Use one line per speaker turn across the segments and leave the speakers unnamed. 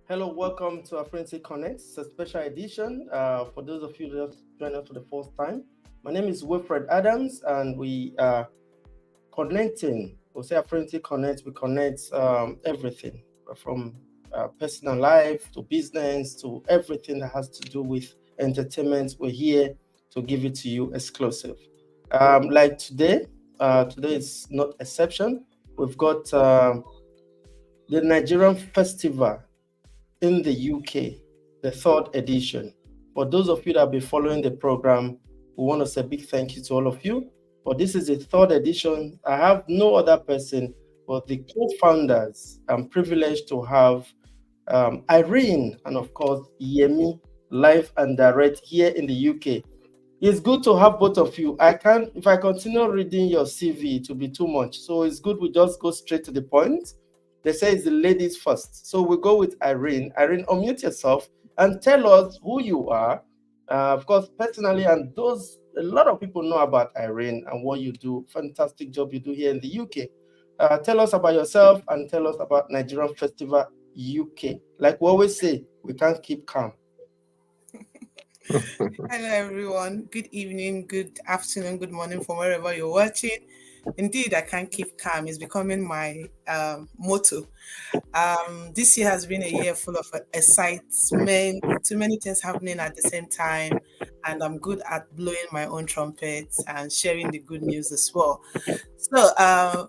Hello, welcome to Apprentice Connect. It's a special edition for those of you that have joined us for the first time. My name is Wilfred Adams, and we are connecting. We'll say Apprentice Connect. We connect everything from personal life to business to everything that has to do with entertainment. We're here to give it to you exclusive. Like today, today is not exception. We've got the Nigerian Festival in the UK, the third edition. For those of you that have been following the program, we want to say a big thank you to all of you. But this is the third edition. I have no other person but the co-founders. I'm privileged to have Irene and of course Yemi live and direct here in the UK. It's good to have both of you. I can't, if I continue reading your CV, it will be too much. So it's good we just go straight to the point. They say it's the ladies first. So we go with Irene. Irene, unmute yourself and tell us who you are. Of course, personally, and those, a lot of people know about Irene and what you do. Fantastic job you do here in the UK. Tell us about yourself and tell us about Nigerian Festival UK. Like we always say, we can't keep calm.
Hello, everyone. Good evening, good afternoon, good morning from wherever you're watching. Indeed, I can't keep calm. It's becoming my motto. This year has been a year full of excitement, too many things happening at the same time, and I'm good at blowing my own trumpets and sharing the good news as well. So,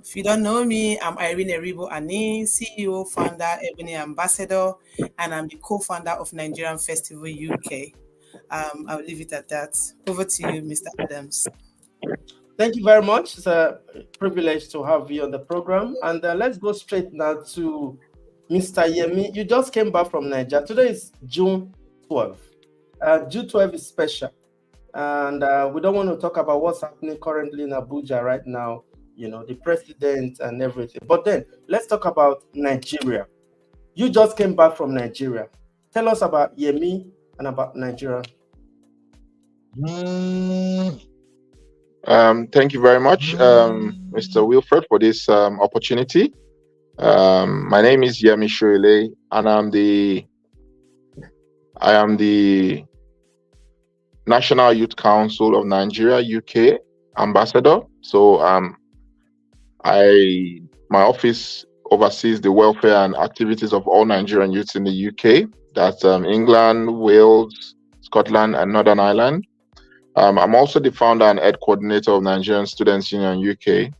if you don't know me, I'm Irene Eribo Ani, CEO, founder, Ebony Ambassador, and I'm the co-founder of Nigerian Festival UK. I'll leave it at that. Over to you, Mr. Adams.
Thank you very much. It's a privilege to have you on the program. And let's go straight now to Mr. Yemi. You just came back from Nigeria. Today is June 12th. June 12th is special. And we don't want to talk about what's happening currently in Abuja right now, you know, the president and everything. But then let's talk about Nigeria. You just came back from Nigeria. Tell us about Yemi and about Nigeria.
Thank you very much, Mr. Wilfred, for this opportunity. My name is Yemi Shoile, and I am the National Youth Council of Nigeria UK ambassador. So my office oversees the welfare and activities of all Nigerian youths in the UK. That's England, Wales, Scotland, and Northern Ireland. I'm also the founder and head coordinator of Nigerian Students Union UK,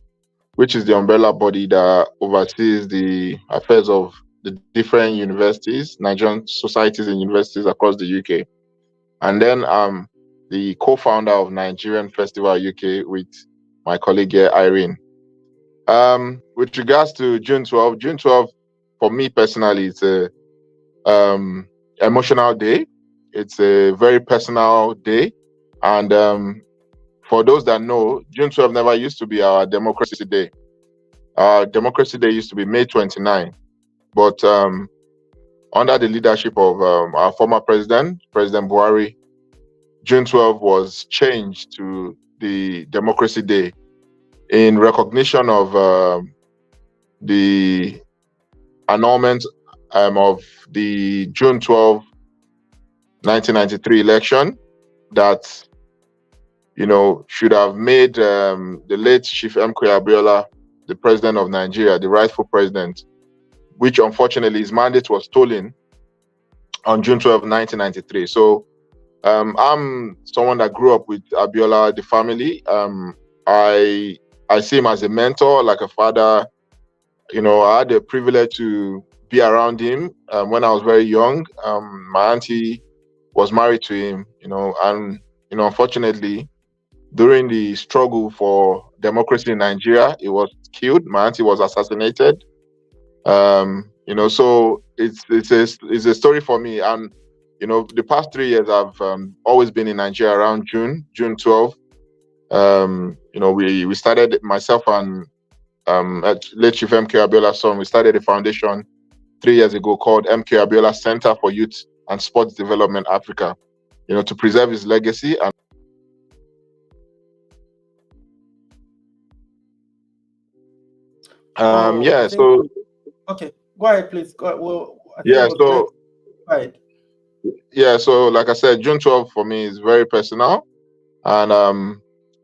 which is the umbrella body that oversees the affairs of the different universities, Nigerian societies and universities across the UK. And then I'm the co-founder of Nigerian Festival UK with my colleague here, Irene. With regards to June 12th, for me personally, it's a emotional day. It's a very personal day. And for those that know, June 12th never used to be our Democracy Day. Our Democracy Day used to be May 29. But under the leadership of our former president, President Buhari, June 12th was changed to the Democracy Day in recognition of the annulment of the June 12, 1993 election that, you know, should have made the late Chief MK Abiola the president of Nigeria, the rightful president, which unfortunately his mandate was stolen on June 12, 1993. So I'm someone that grew up with Abiola, the family. I see him as a mentor, like a father. You know, I had the privilege to be around him when I was very young. My auntie was married to him, you know, and, you know, unfortunately, during the struggle for democracy in Nigeria, he was killed. My auntie was assassinated. You know, so it's a story for me. And, you know, the past 3 years I've always been in Nigeria around June 12th. You know, we started, myself and at late Chief MK Abiola's son, we started a foundation 3 years ago called MK Abiola Center for Youth and Sports Development Africa, you know, to preserve his legacy. And
Okay, go ahead, please. Go ahead. Well, I think
yeah,
it was
so
great. Right.
Yeah, so like I said, June 12th for me is very personal, and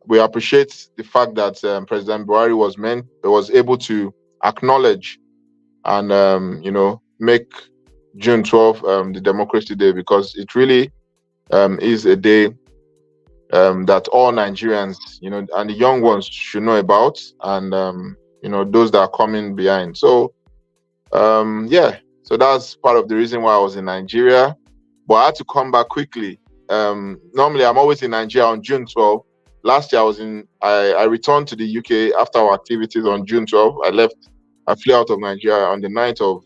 we appreciate the fact that President Buhari was able to acknowledge and make June 12th the Democracy Day, because it really is a day that all Nigerians, and the young ones should know about, and those that are coming behind. So so that's part of the reason why I was in Nigeria, but I had to come back quickly. Normally I'm always in Nigeria on June 12th. Last year I returned to the UK after our activities on June 12th. I flew out of Nigeria on the 9th of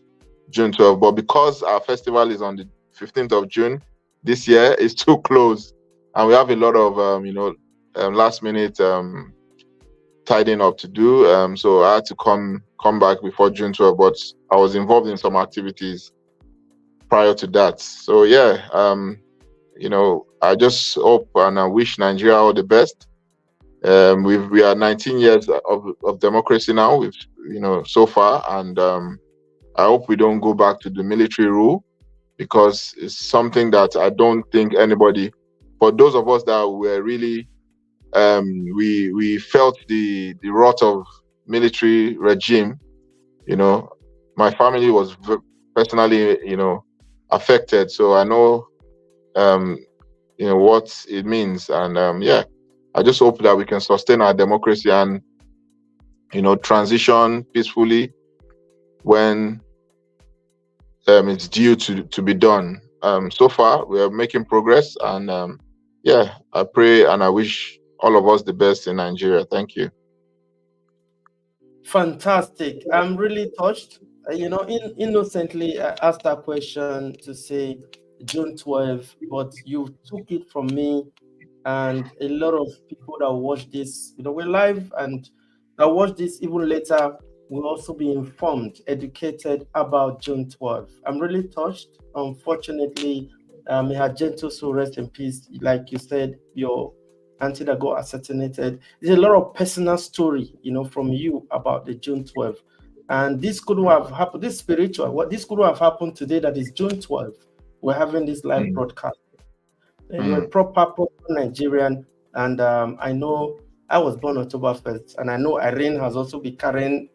June 12th, but because our festival is on the 15th of June, this year is too close, and we have a lot of last minute tidying up to do. So I had to come back before June 12th, but I was involved in some activities prior to that. So I just hope and I wish Nigeria all the best. We are 19 years of democracy now, so far, and I hope we don't go back to the military rule, because it's something that I don't think anybody, for those of us that were really we felt the wrath of military regime. My family was personally affected, so I know what it means, and I just hope that we can sustain our democracy and transition peacefully when it's due to be done. So far we are making progress, and I pray and I wish all of us the best in Nigeria. Thank you.
Fantastic. I'm really touched. Innocently I asked that question to say June 12th, but you took it from me, and a lot of people that watch this, we're live, and that watch this even later will also be informed, educated about June 12th. I'm really touched. Unfortunately, may her gentle soul rest in peace. Like you said, your auntie that got assassinated. There's a lot of personal story, from you about the June 12th. And this could have happened, this could have happened today, that is June 12th. We're having this live broadcast. You're a proper Nigerian, and I know I was born October 1st, and I know Irene has also been carrying,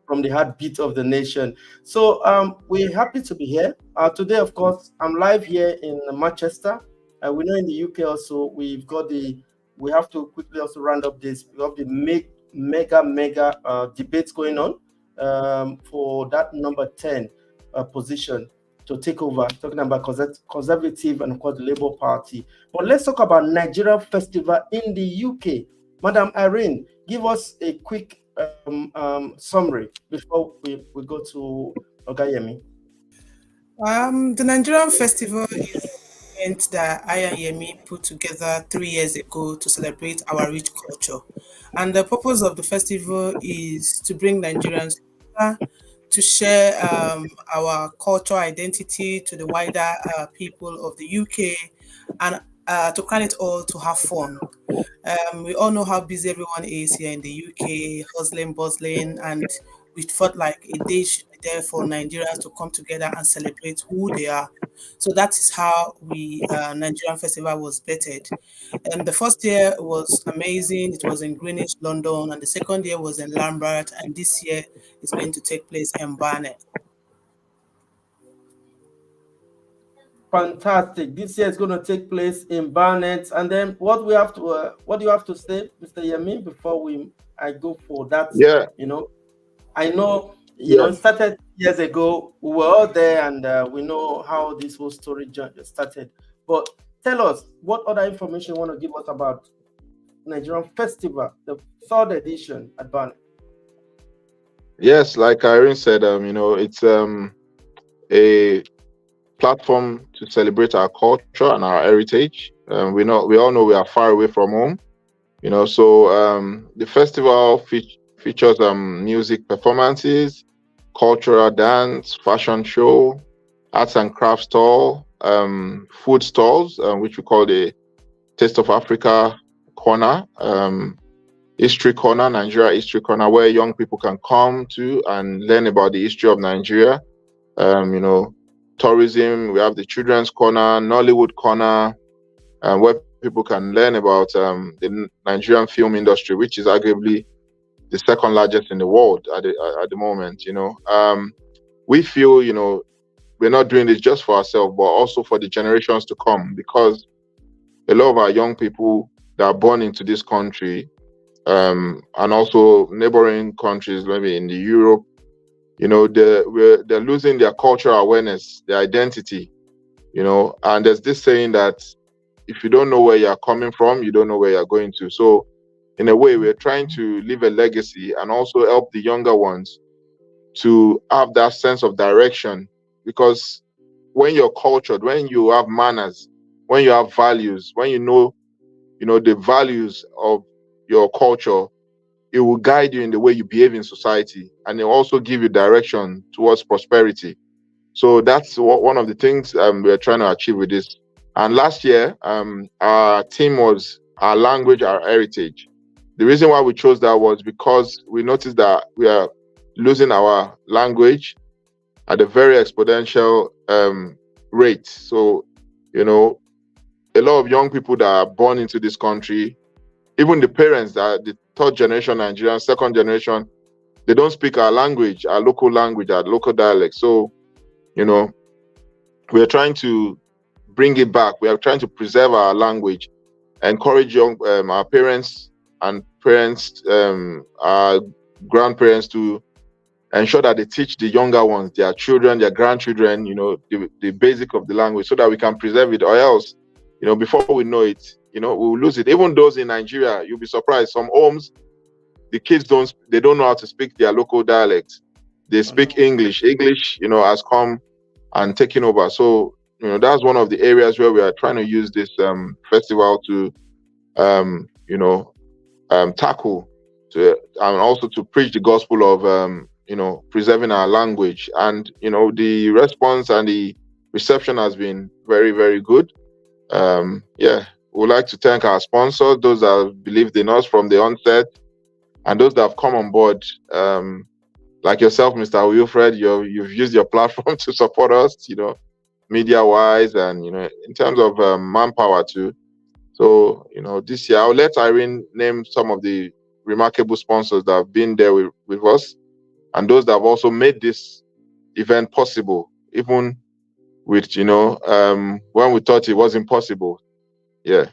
from the heartbeat of the nation. So we're happy to be here. Today, of course, I'm live here in Manchester. We know in the UK also, we have to quickly also round up this. We have the mega debates going on for that number 10 position to take over, talking about Conservative and, of course, the Labour Party. But let's talk about Nigerian Festival in the UK. Madam Irene, give us a quick summary before we go to Ogayemi.
The Nigerian Festival is an event that I and Yemi put together 3 years ago to celebrate our rich culture. And the purpose of the festival is to bring Nigerians together, to share our cultural identity to the wider people of the UK, and to crown it all, to have fun. We all know how busy everyone is here in the UK, hustling, bustling, and we felt like a day should be there for Nigerians to come together and celebrate who they are. So that is how Nigerian Festival was bettered. And the first year was amazing. It was in Greenwich, London, and the second year was in Lambert, and this year is going to take place in Barnet.
Fantastic. This year is going to take place in Barnet. And then what do you have to say, Mr. Yemi, before I go for that?
Yeah.
I know, it started years ago. We were all there, and we know how this whole story started. But tell us, what other information you want to give us about Nigerian Festival, the 3rd edition at Barnet?
Yes, like Irene said, it's a platform to celebrate our culture and our heritage. We all know we are far away from home, so the festival features music performances, cultural dance, fashion show, arts and crafts stall, food stalls, which we call the Taste of Africa corner, history corner, Nigeria history corner, where young people can come to and learn about the history of Nigeria, tourism. We have the Children's Corner, Nollywood Corner, where people can learn about the Nigerian film industry, which is arguably the second largest in the world at the moment. We feel, we're not doing this just for ourselves, but also for the generations to come, because a lot of our young people that are born into this country, and also neighboring countries, maybe in the Europe, they're losing their cultural awareness, their identity, and there's this saying that if you don't know where you're coming from, you don't know where you're going to. So in a way, we're trying to leave a legacy and also help the younger ones to have that sense of direction, because when you're cultured, when you have manners, when you have values, when you know the values of your culture, it will guide you in the way you behave in society, and it will also give you direction towards prosperity. So that's one of the things we're trying to achieve with this. And last year, our theme was our language, our heritage. The reason why we chose that was because we noticed that we are losing our language at a very exponential rate. So, a lot of young people that are born into this country, even the parents that are the third generation Nigerian, second generation, they don't speak our language, our local language, our local dialect. So, we are trying to bring it back. We are trying to preserve our language, encourage our parents and parents, our grandparents, to ensure that they teach the younger ones, their children, their grandchildren, the basic of the language, so that we can preserve it. Or else, before we know it, we'll lose it. Even those in Nigeria, you'll be surprised. Some homes, the kids don't know how to speak their local dialect. They speak English. English, has come and taken over. So, that's one of the areas where we are trying to use this festival to, tackle, and also to preach the gospel of, preserving our language. And, the response and the reception has been very, very good. We'd like to thank our sponsors, those that have believed in us from the onset, and those that have come on board, like yourself, Mr. Wilfred. You've used your platform to support us, media-wise, and, in terms of manpower too. So, this year, I'll let Irene name some of the remarkable sponsors that have been there with us, and those that have also made this event possible, even with, when we thought it was impossible. Yeah.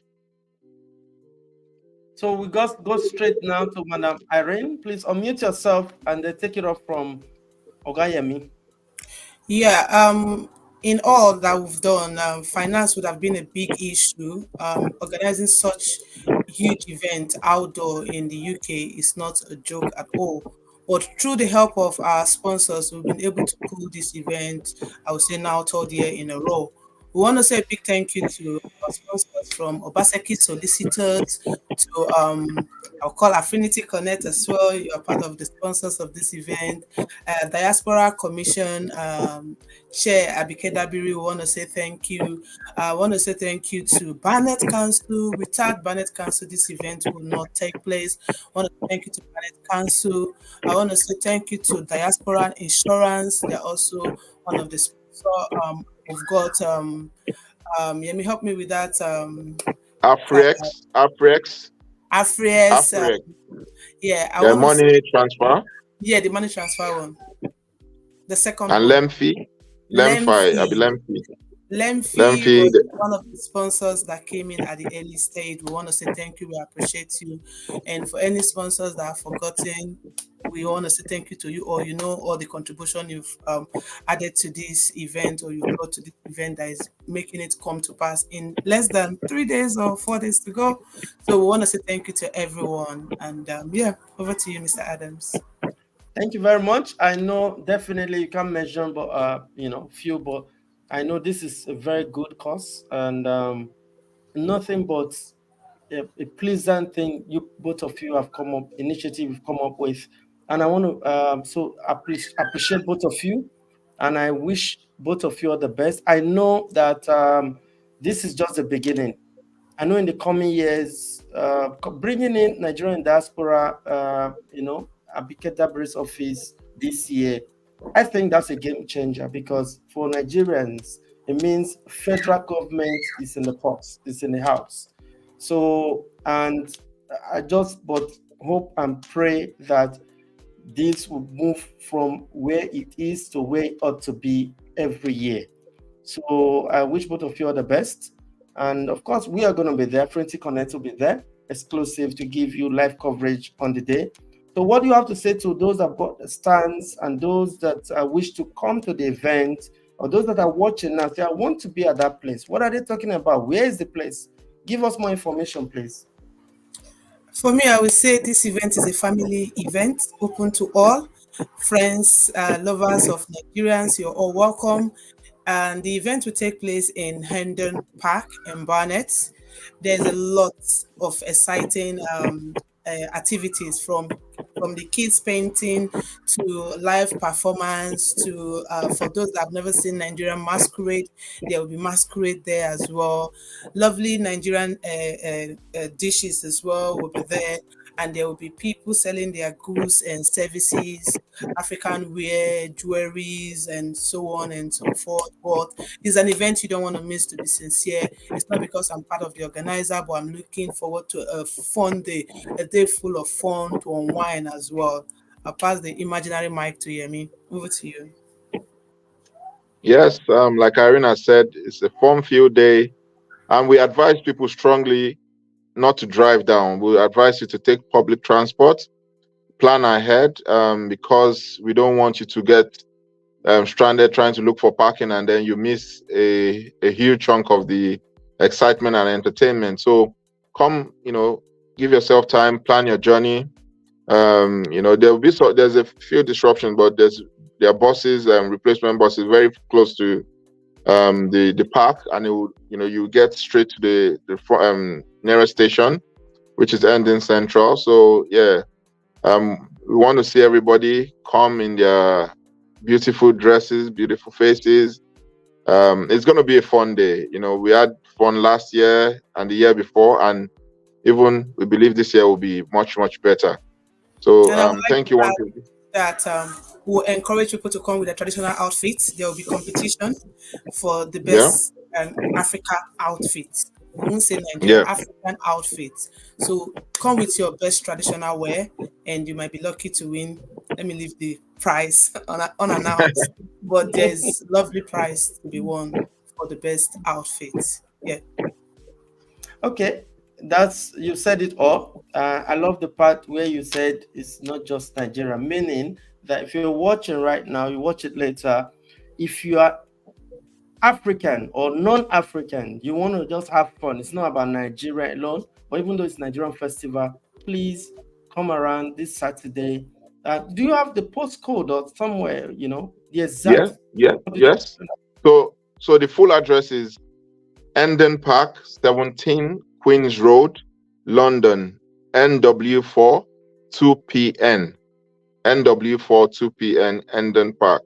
So we go straight now to Madam Irene. Please unmute yourself and then take it off from Ogayemi.
Yeah, in all that we've done, finance would have been a big issue. Organizing such huge event outdoor in the UK is not a joke at all. But through the help of our sponsors, we've been able to pull this event, I would say now third year in a row. We want to say a big thank you to our sponsors, from Obaseki Solicitors to I'll call Affinity Connect as well. You are part of the sponsors of this event. Diaspora Commission Chair Abike Dabiri, we want to say thank you. I want to say thank you to Barnet Council. Without Barnet Council, this event will not take place. I want to thank you to Barnet Council. I want to say thank you to Diaspora Insurance. They're also one of the sponsors. We've got let me help me with that.
Afrex.
Yeah,
the money transfer.
Yeah, the money transfer one. The second
and
one. Lemfi was one of the sponsors that came in at the early stage. We want to say thank you. We appreciate you. And for any sponsors that have forgotten, we want to say thank you to you, or all the contribution you've added to this event, or you brought to this event that is making it come to pass in less than 3 days or 4 days to go. So we want to say thank you to everyone. And over to you, Mr. Adams.
Thank you very much. I know definitely you can't mention, but few, but I know this is a very good cause, and nothing but a pleasant thing you both of you have initiative you've come up with, and I want to appreciate both of you, and I wish both of you all the best. I know that this is just the beginning. I know in the coming years, bringing in Nigerian diaspora, Abike Dabiri's office this year I think that's a game changer, because for Nigerians, it means federal government is in the box, is in the house. So, and I just but hope and pray that this will move from where it is to where it ought to be every year. So I wish both of you all the best. And of course, we are going to be there. Frenzy Connect will be there, exclusive, to give you live coverage on the day. So what do you have to say to those that bought the stands and those that wish to come to the event, or those that are watching now say, I want to be at that place? What are they talking about? Where is the place? Give us more information, please.
For me, I would say this event is a family event, open to all friends, lovers of Nigerians. You're all welcome. And the event will take place in Hendon Park in Barnet. There's a lot of exciting activities, from the kids painting to live performance to for those that have never seen Nigerian masquerade, there will be masquerade there as well. Lovely Nigerian dishes as well will be there, and there will be people selling their goods and services, African wear, jewelries, and so on and so forth. But it's an event you don't want to miss, to be sincere. It's not because I'm part of the organizer, but I'm looking forward to a fun day, a day full of fun to unwind as well. I'll pass the imaginary mic to Yemi. Over to you.
Yes, like Irina said, it's a fun-filled day, and we advise people strongly not to drive down. We advise you to take public transport. Plan ahead, because we don't want you to get stranded trying to look for parking, and then you miss a huge chunk of the excitement and entertainment. So come, give yourself time, plan your journey. There'll be there's a few disruptions, but there are buses and replacement buses very close to the park, and it will, you get straight to the nearest station, which is Ending Central. So yeah, we want to see everybody come in their beautiful dresses, beautiful faces. It's going to be a fun day. We had fun last year and the year before, and even we believe this year will be much, much better. So thank you once again.
That will encourage people to come with their traditional outfits. There will be competition for the best Africa outfits. We won't say Nigerian, African outfits. So come with your best traditional wear, and you might be lucky to win. Let me leave the prize unannounced, but there's lovely prize to be won for the best outfits. Yeah.
Okay, you said it all. I love the part where you said it's not just Nigeria, meaning that if you're watching right now, you watch it later. If you are African or non-African, you want to just have fun. It's not about Nigeria alone, but even though it's Nigerian Festival, please come around this Saturday. Do you have the postcode or somewhere, the exact?
Yes. So the full address is Hendon Park, 17 Queens Road, London, NW4 2PN. NW4 2PN, Hendon Park.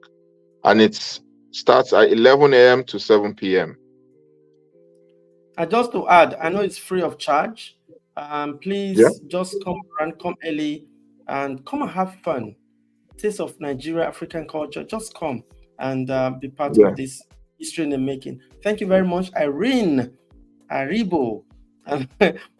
And it starts at 11 a.m. to 7 p.m.
Just to add, I know it's free of charge. Please just come around, come early, and come and have fun. Taste of Nigeria, African culture. Just come and be part of this history in the making. Thank you very much, Irene, Aribo, and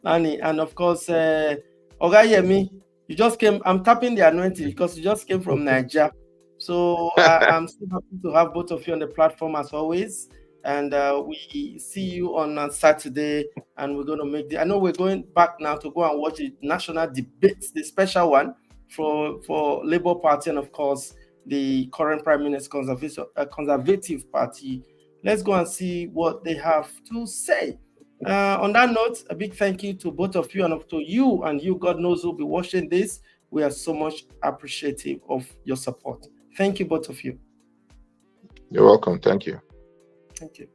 Annie, and of course, Ogayemi. You just came. I'm tapping the anointing because you just came from Nigeria. So I'm so happy to have both of you on the platform as always. And we see you on Saturday, and we're going to make I know we're going back now to go and watch the national debate, the special one for Labour Party, and of course the current Prime Minister Conservative Party. Let's go and see what they have to say. On that note, a big thank you to both of you, and to you, and you, God knows, who'll be watching this. We are so much appreciative of your support. Thank you, both of you.
You're welcome. Thank you.
Thank you.